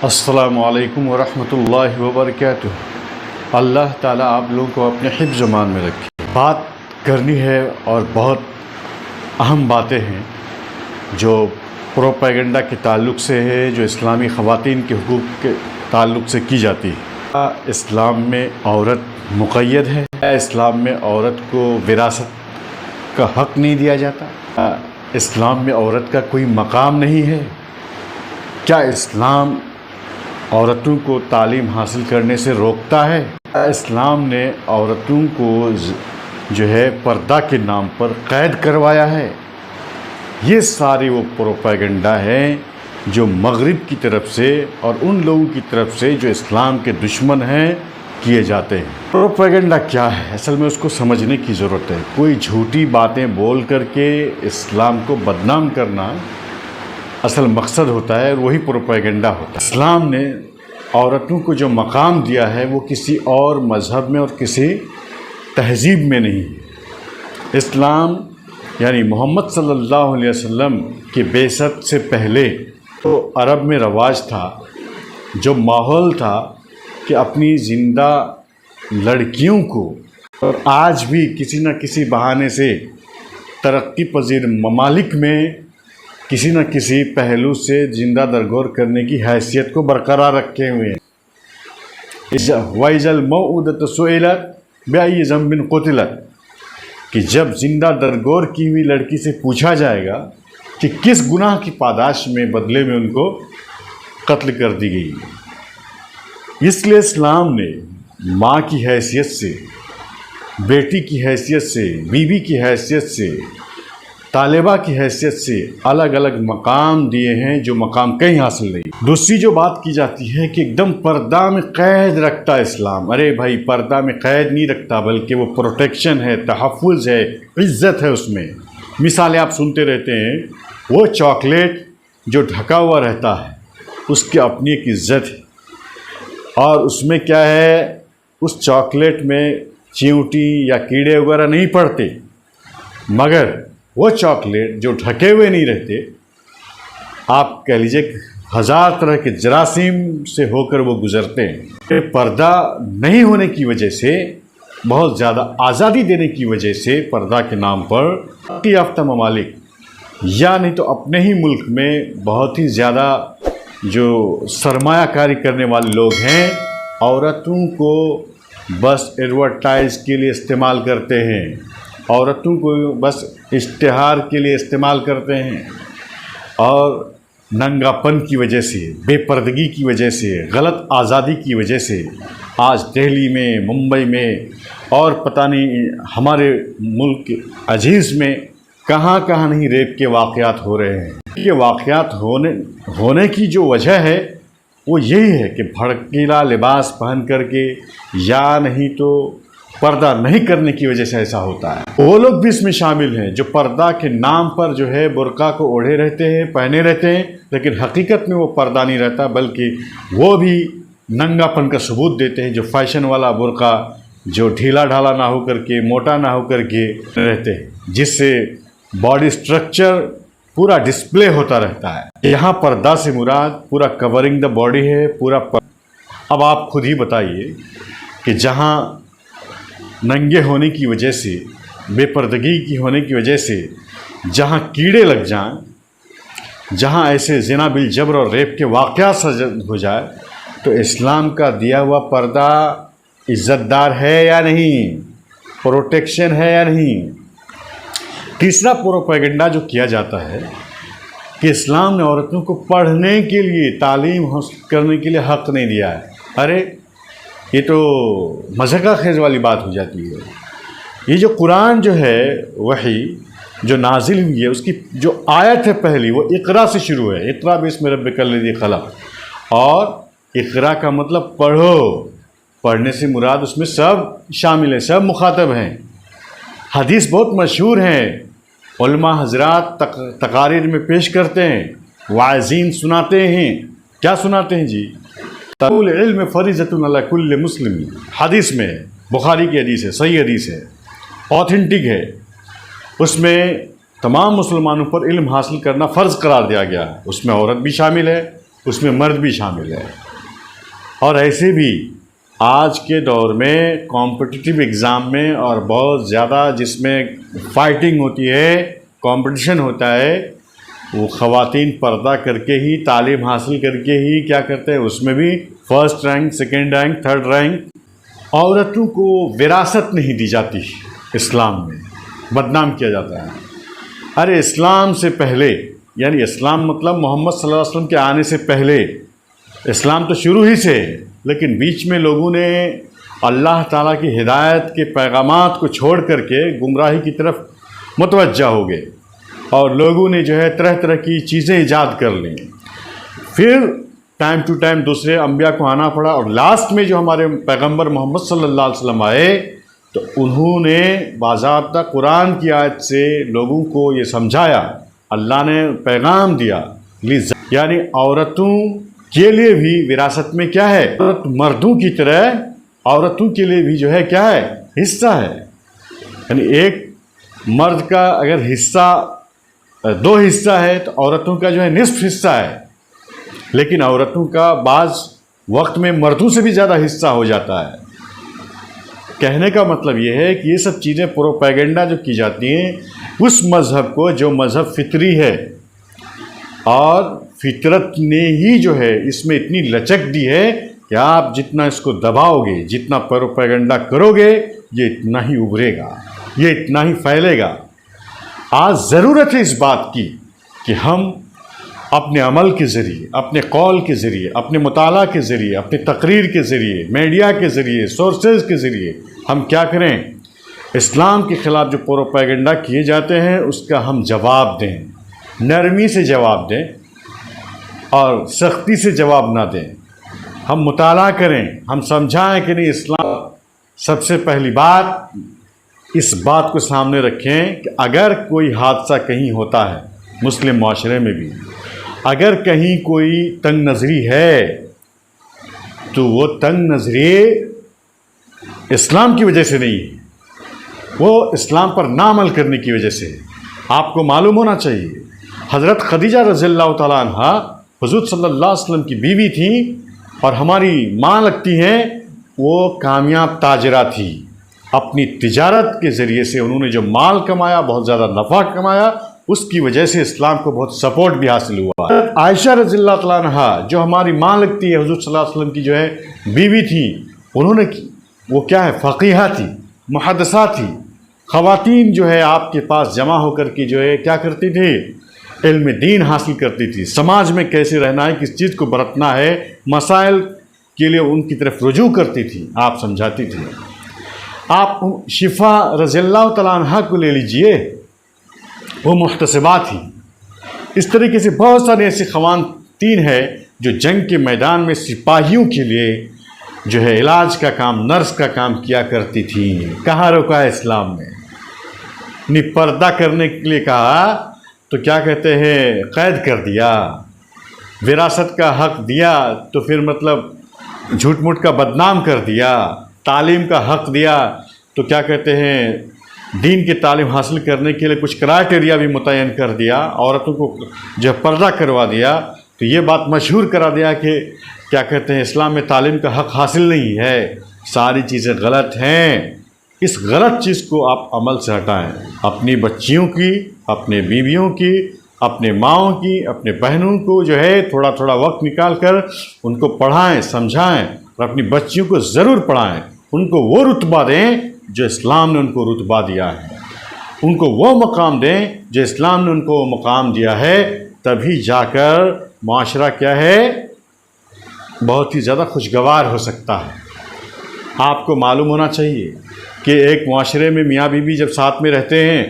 السلام علیکم ورحمۃ اللہ وبرکاتہ۔ اللہ تعالیٰ آپ لوگوں کو اپنے حفظ و امان میں رکھے۔ بات کرنی ہے اور بہت اہم باتیں ہیں جو پروپیگنڈا کے تعلق سے ہے، جو اسلامی خواتین کے حقوق کے تعلق سے کی جاتی ہے۔ اسلام میں عورت مقید ہے؟ اسلام میں عورت کو وراثت کا حق نہیں دیا جاتا؟ اسلام میں عورت کا کوئی مقام نہیں ہے؟ کیا اسلام عورتوں کو تعلیم حاصل کرنے سے روکتا ہے؟ اسلام نے عورتوں کو جو ہے پردہ کے نام پر قید کروایا ہے؟ یہ ساری وہ پروپیگنڈا ہے جو مغرب کی طرف سے اور ان لوگوں کی طرف سے جو اسلام کے دشمن ہیں کیے جاتے ہیں۔ پروپیگنڈا کیا ہے؟ اصل میں اس کو سمجھنے کی ضرورت ہے۔ کوئی جھوٹی باتیں بول کر کے اسلام کو بدنام کرنا اصل مقصد ہوتا ہے، اور وہی پروپیگنڈا ہوتا ہے۔ اسلام نے عورتوں کو جو مقام دیا ہے وہ کسی اور مذہب میں اور کسی تہذیب میں نہیں ہے۔ اسلام یعنی محمد صلی اللہ علیہ وسلم کی بعثت سے پہلے تو عرب میں رواج تھا، جو ماحول تھا کہ اپنی زندہ لڑکیوں کو، اور آج بھی کسی نہ کسی بہانے سے ترقی پذیر ممالک میں کسی نہ کسی پہلو سے زندہ درگور کرنے کی حیثیت کو برقرار رکھے ہوئے ہیں۔ وَإِذَا الْمَوْءُودَةُ سُئِلَتْ بِأَيِّ ذَنبٍ قُتِلَتْ، کہ جب زندہ درگور کی ہوئی لڑکی سے پوچھا جائے گا کہ کس گناہ کی پاداش میں بدلے میں ان کو قتل کر دی گئی۔ اس لیے اسلام نے ماں کی حیثیت سے، بیٹی کی حیثیت سے، بیوی کی حیثیت سے، طالبہ کی حیثیت سے الگ الگ مقام دیے ہیں جو مقام کہیں حاصل نہیں۔ دوسری جو بات کی جاتی ہے کہ ایک دم پردہ میں قید رکھتا ہے اسلام، ارے بھائی پردہ میں قید نہیں رکھتا، بلکہ وہ پروٹیکشن ہے، تحفظ ہے، عزت ہے اس میں۔ مثالیں آپ سنتے رہتے ہیں، وہ چاکلیٹ جو ڈھکا ہوا رہتا ہے اس کی اپنی ایک عزت ہے، اور اس میں کیا ہے، اس چاکلیٹ میں چیونٹی یا کیڑے وغیرہ نہیں پڑتے، مگر وہ چاکلیٹ جو ڈھکے ہوئے نہیں رہتے، آپ کہہ لیجئے ہزار طرح کے جراثیم سے ہو کر وہ گزرتے ہیں۔ پردہ نہیں ہونے کی وجہ سے، بہت زیادہ آزادی دینے کی وجہ سے پردہ کے نام پر ترقی یافتہ ممالک یا نہیں تو اپنے ہی ملک میں بہت ہی زیادہ جو سرمایہ کاری کرنے والے لوگ ہیں، عورتوں کو بس ایڈورٹائز کے لیے استعمال کرتے ہیں، عورتوں کو بس اشتہار کے لیے استعمال کرتے ہیں، اور ننگا پن کی وجہ سے، بے پردگی کی وجہ سے، غلط آزادی کی وجہ سے آج دہلی میں، ممبئی میں اور پتہ نہیں ہمارے ملک عزیز میں کہاں کہاں نہیں ریپ کے واقعات ہو رہے ہیں۔ یہ واقعات ہونے کی جو وجہ ہے وہ یہی ہے کہ بھڑکیلا لباس پہن کر کے یا نہیں تو پردہ نہیں کرنے کی وجہ سے ایسا ہوتا ہے۔ وہ لوگ بھی اس میں شامل ہیں جو پردہ کے نام پر جو ہے برقع کو اوڑھے رہتے ہیں، پہنے رہتے ہیں، لیکن حقیقت میں وہ پردہ نہیں رہتا، بلکہ وہ بھی ننگا پن کا ثبوت دیتے ہیں، جو فیشن والا برقع جو ڈھیلا ڈھالا نہ ہو کر کے، موٹا نہ ہو کر کے رہتے ہیں، جس سے باڈی سٹرکچر پورا ڈسپلے ہوتا رہتا ہے۔ یہاں پردہ سے مراد پورا کورنگ دا باڈی ہے، پورا اب آپ خود ہی بتائیے کہ جہاں ننگے ہونے کی وجہ سے، بے پردگی کی ہونے کی وجہ سے جہاں کیڑے لگ جائیں، جہاں ایسے زنا بالجبر اور ریپ کے واقعات سرزد ہو جائے، تو اسلام کا دیا ہوا پردہ عزت دار ہے یا نہیں، پروٹیکشن ہے یا نہیں۔ تیسرا پروپیگنڈا جو کیا جاتا ہے کہ اسلام نے عورتوں کو پڑھنے کے لیے، تعلیم حاصل کرنے کے لیے حق نہیں دیا ہے۔ ارے یہ تو مذہقہ خیز والی بات ہو جاتی ہے۔ یہ جو قرآن جو ہے وحی جو نازل ہوئی ہے، اس کی جو آیت ہے پہلی، وہ اقرا سے شروع ہے، اقرا بسم ربک الذی خلق، اور اقرا کا مطلب پڑھو، پڑھنے سے مراد اس میں سب شامل ہیں، سب مخاطب ہیں۔ حدیث بہت مشہور ہیں، علماء حضرات تقاریر میں پیش کرتے ہیں، واعظین سناتے ہیں، کیا سناتے ہیں جی؟ طلب العلم فریضۃ علی کل مسلم، حدیث میں بخاری کی حدیث ہے، صحیح حدیث ہے، اوتھینٹک ہے، اس میں تمام مسلمانوں پر علم حاصل کرنا فرض قرار دیا گیا ہے، اس میں عورت بھی شامل ہے، اس میں مرد بھی شامل ہے۔ اور ایسے بھی آج کے دور میں کمپٹیٹیو ایگزام میں اور بہت زیادہ جس میں فائٹنگ ہوتی ہے، کمپٹیشن ہوتا ہے، وہ خواتین پردہ کر کے ہی، تعلیم حاصل کر کے ہی کیا کرتے ہیں، اس میں بھی first rank, second rank, third rank. عورتوں کو وراثت نہیں دی جاتی اسلام میں، بدنام کیا جاتا ہے۔ ارے اسلام سے پہلے، یعنی اسلام مطلب محمد صلی اللہ علیہ وسلم کے آنے سے پہلے، اسلام تو شروع ہی سے، لیکن بیچ میں لوگوں نے اللہ تعالیٰ کی ہدایت کے پیغامات کو چھوڑ کر کے گمراہی کی طرف متوجہ ہو گئے، اور لوگوں نے جو ہے طرح طرح کی چیزیں ایجاد کر لیں۔ پھر ٹائم ٹو ٹائم دوسرے انبیاء کو آنا پڑا، اور لاسٹ میں جو ہمارے پیغمبر محمد صلی اللہ علیہ وسلم آئے تو انہوں نے باضابطہ قرآن کی آیت سے لوگوں کو یہ سمجھایا، اللہ نے پیغام دیا، یعنی عورتوں کے لیے بھی وراثت میں کیا ہے، عورت مردوں کی طرح عورتوں کے لیے بھی جو ہے کیا ہے، حصہ ہے۔ یعنی ایک مرد کا اگر حصہ 2 حصہ ہے تو عورتوں کا جو ہے نصف حصہ ہے، لیکن عورتوں کا بعض وقت میں مردوں سے بھی زیادہ حصہ ہو جاتا ہے۔ کہنے کا مطلب یہ ہے کہ یہ سب چیزیں پروپیگنڈا جو کی جاتی ہیں اس مذہب کو، جو مذہب فطری ہے، اور فطرت نے ہی جو ہے اس میں اتنی لچک دی ہے کہ آپ جتنا اس کو دباؤ گے، جتنا پروپیگنڈا کرو گے، یہ اتنا ہی ابھرے گا، یہ اتنا ہی پھیلے گا۔ آج ضرورت ہے اس بات کی کہ ہم اپنے عمل کے ذریعے، اپنے قول کے ذریعے، اپنے مطالعہ کے ذریعے، اپنی تقریر کے ذریعے، میڈیا کے ذریعے، سورسز کے ذریعے ہم کیا کریں، اسلام کے خلاف جو پروپیگنڈا کیے جاتے ہیں اس کا ہم جواب دیں، نرمی سے جواب دیں اور سختی سے جواب نہ دیں۔ ہم مطالعہ کریں، ہم سمجھائیں کہ نہیں، اسلام سب سے پہلی بات اس بات کو سامنے رکھیں کہ اگر کوئی حادثہ کہیں ہوتا ہے مسلم معاشرے میں بھی، اگر کہیں کوئی تنگ نظری ہے تو وہ تنگ نظری اسلام کی وجہ سے نہیں ہے، وہ اسلام پر نہ عمل کرنے کی وجہ سے ہے۔ آپ کو معلوم ہونا چاہیے حضرت خدیجہ رضی اللہ تعالیٰ عنہ حضور صلی اللہ علیہ وسلم کی بیوی تھیں اور ہماری ماں لگتی ہیں، وہ کامیاب تاجرہ تھی۔ اپنی تجارت کے ذریعے سے انہوں نے جو مال کمایا، بہت زیادہ نفع کمایا، اس کی وجہ سے اسلام کو بہت سپورٹ بھی حاصل ہوا۔ عائشہ رضی اللہ تعالیٰ عنہ جو ہماری ماں لگتی ہے، حضور صلی اللہ علیہ وسلم کی جو ہے بیوی تھی، انہوں نے وہ کیا ہے، فقیہہ تھی، محدثہ تھی۔ خواتین جو ہے آپ کے پاس جمع ہو کر کے جو ہے کیا کرتی تھی، علم دین حاصل کرتی تھی، سماج میں کیسے رہنا ہے، کس چیز کو برتنا ہے، مسائل کے لیے ان کی طرف رجوع کرتی تھی، آپ سمجھاتی تھی۔ آپ شفا رضی اللہ تعالیٰ عنہ کو لے لیجئے، وہ محتسبہ تھی۔ اس طریقے سے بہت ساری ایسی خواتین ہیں جو جنگ کے میدان میں سپاہیوں کے لیے جو ہے علاج کا کام، نرس کا کام کیا کرتی تھی۔ کہاں روکا ہے اسلام نے؟ پردہ کرنے کے لیے کہا تو کیا کہتے ہیں، قید کر دیا۔ وراثت کا حق دیا تو پھر مطلب جھوٹ موٹ کا بدنام کر دیا۔ تعلیم کا حق دیا تو کیا کہتے ہیں، دین کی تعلیم حاصل کرنے کے لیے کچھ کرائٹیریا بھی متعین کر دیا، عورتوں کو جب پردہ کروا دیا تو یہ بات مشہور کرا دیا کہ کیا کہتے ہیں، اسلام میں تعلیم کا حق حاصل نہیں ہے۔ ساری چیزیں غلط ہیں۔ اس غلط چیز کو آپ عمل سے ہٹائیں، اپنی بچیوں کی، اپنے بیویوں کی، اپنے ماؤں کی، اپنے بہنوں کو جو ہے تھوڑا تھوڑا وقت نکال کر ان کو پڑھائیں، سمجھائیں، اور اپنی بچیوں کو ضرور پڑھائیں۔ ان کو وہ رتبہ دیں جو اسلام نے ان کو رتبہ دیا ہے، ان کو وہ مقام دیں جو اسلام نے ان کو مقام دیا ہے، تبھی جا کر معاشرہ کیا ہے، بہت ہی زیادہ خوشگوار ہو سکتا ہے۔ آپ کو معلوم ہونا چاہیے کہ ایک معاشرے میں میاں بیوی جب ساتھ میں رہتے ہیں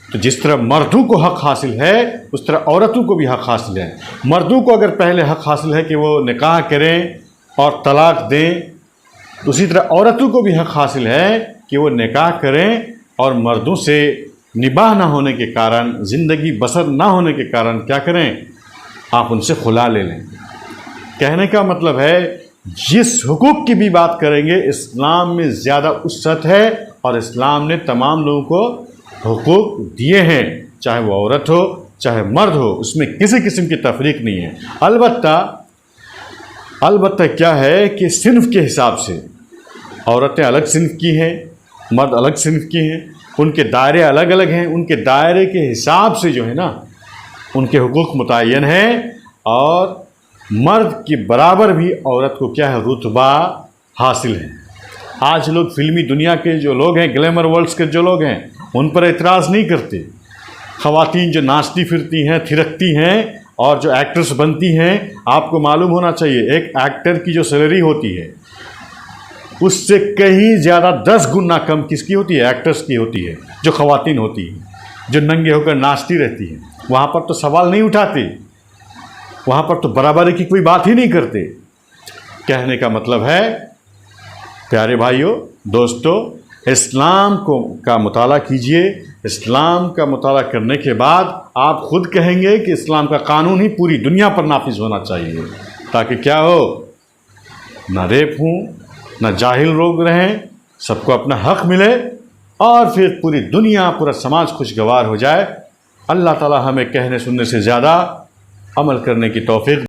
تو جس طرح مردوں کو حق حاصل ہے اس طرح عورتوں کو بھی حق حاصل ہے۔ مردوں کو اگر پہلے حق حاصل ہے کہ وہ نکاح کریں اور طلاق دیں، تو اسی طرح عورتوں کو بھی حق حاصل ہے کہ وہ نکاح کریں اور مردوں سے نباہ نہ ہونے کے کارن، زندگی بسر نہ ہونے کے کارن کیا کریں، آپ ان سے خلا لے لیں۔ کہنے کا مطلب ہے جس حقوق کی بھی بات کریں گے، اسلام میں زیادہ وسعت ہے اور اسلام نے تمام لوگوں کو حقوق دیے ہیں، چاہے وہ عورت ہو چاہے مرد ہو، اس میں کسی قسم کی تفریق نہیں ہے۔ البتہ البتہ کیا ہے کہ صنف کے حساب سے عورتیں الگ صنف کی ہیں، مرد الگ صنف کی ہیں، ان کے دائرے الگ الگ ہیں، ان کے دائرے کے حساب سے جو ہے نا ان کے حقوق متعین ہیں، اور مرد کے برابر بھی عورت کو کیا ہے رتبہ حاصل ہے۔ آج لوگ فلمی دنیا کے جو لوگ ہیں، گلیمر ورلڈس کے جو لوگ ہیں، ان پر اعتراض نہیں کرتے۔ خواتین جو ناچتی پھرتی ہیں، تھرکتی ہیں اور جو ایکٹرس بنتی ہیں، آپ کو معلوم ہونا چاہیے ایک ایکٹر کی جو سیلری ہوتی ہے اس سے کہیں زیادہ 10 گنا کم کس کی ہوتی ہے؟ ایکٹرس کی ہوتی ہے، جو خواتین ہوتی ہیں، جو ننگے ہو کر ناچتی رہتی ہیں۔ وہاں پر تو سوال نہیں اٹھاتے، وہاں پر تو برابری کی کوئی بات ہی نہیں کرتے۔ کہنے کا مطلب ہے پیارے بھائیوں، دوستو، اسلام کا مطالعہ کیجئے۔ اسلام کا مطالعہ کرنے کے بعد آپ خود کہیں گے کہ اسلام کا قانون ہی پوری دنیا پر نافذ ہونا چاہیے، تاکہ کیا ہو، نہ ریپ ہوں، نہ جاہل لوگ رہیں، سب کو اپنا حق ملے، اور پھر پوری دنیا، پورا سماج خوشگوار ہو جائے۔ اللہ تعالی ہمیں کہنے سننے سے زیادہ عمل کرنے کی توفیق